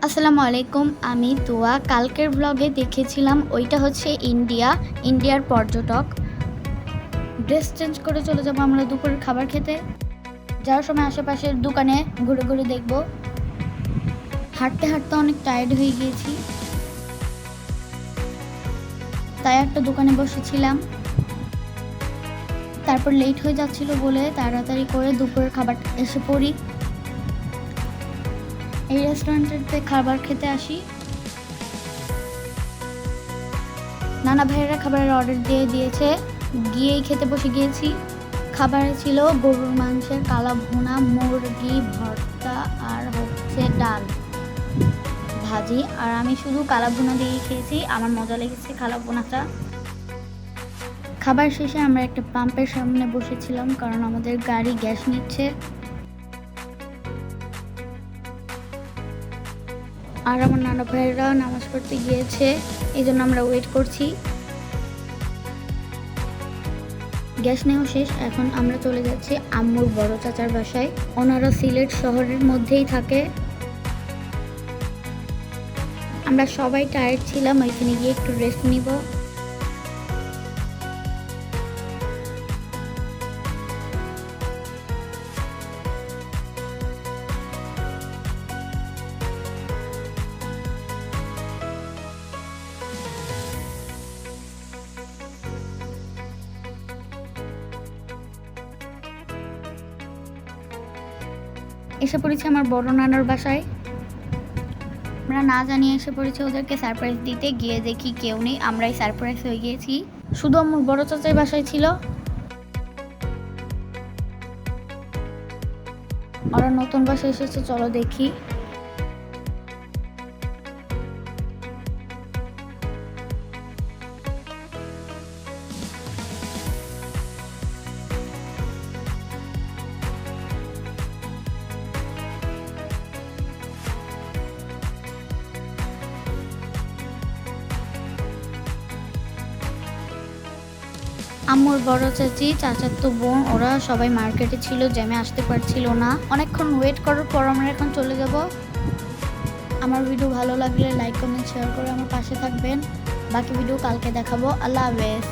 আসসালামু আলাইকুম, আমি তুয়া। কালকের ব্লগে দেখেছিলাম ওইটা হচ্ছে ইন্ডিয়ার পর্যটক। ড্রেস চেঞ্জ করে চলে যাবো আমরা দুপুরের খাবার খেতে। যাওয়ার সময় আশেপাশের দোকানে ঘুরে ঘুরে দেখব। হাঁটতে হাঁটতে অনেক টায়ার্ড হয়ে গিয়েছি, তাই একটা দোকানে বসেছিলাম। তারপর লেট হয়ে যাচ্ছিল বলে তাড়াতাড়ি করে দুপুরের খাবার এসে পড়ি। এই রেস্টুরেন্টেতে খাবার খেতে আসি। নানা ভাইয়েরা খাবারের অর্ডার দিয়েছে, গিয়েই খেতে বসে গিয়েছি। খাবারে ছিল গরুর মাংসের কালা ভুনা, মুরগি ভর্তা আর হচ্ছে ডাল ভাজি। আর আমি শুধু কালা ভুনা দিয়েই খেয়েছি, আমার মজা লেগেছে কালা ভুনাটা। খাবার শেষে আমরা একটা পাম্পের সামনে বসেছিলাম, কারণ আমাদের গাড়ি গ্যাস নিচ্ছে। আর আমার নানা ভাইয়েরা নামাজ পড়তে গিয়েছে, এই জন্য আমরা ওয়েট করছি। গ্যাস নেওয়া শেষ, এখন আমরা চলে যাচ্ছি আম্মুর বড় চাচার বাসায়। ওনারা সিলেট শহরের মধ্যেই থাকে। আমরা সবাই টায়ার্ড ছিলাম, ওইখানে গিয়ে একটু রেস্ট নিব। এসে পড়েছি আমার বড় নানার বাসায়। আমরা না জানিয়ে এসে পড়েছি ওদেরকে সারপ্রাইজ দিতে, গিয়ে দেখি কেউ নেই, আমরাই সারপ্রাইজ হয়ে গিয়েছি। শুধু আমার বড় চাচাই বাসায় ছিল। ওরা নতুন বাসায় এসেছে, চলো দেখি। আম্মুর বড় চাচি, চাচাতো বোন, ওরা সবাই মার্কেটে ছিল, জ্যামে আসতে পারছিল না। অনেকক্ষণ ওয়েট করার পর আমরা এখন চলে যাব। আমার ভিডিও ভালো লাগলে লাইক কমেন্ট শেয়ার করে আমার পাশে থাকবেন। বাকি ভিডিও কালকে দেখাবো। আল্লাহ হাফেজ।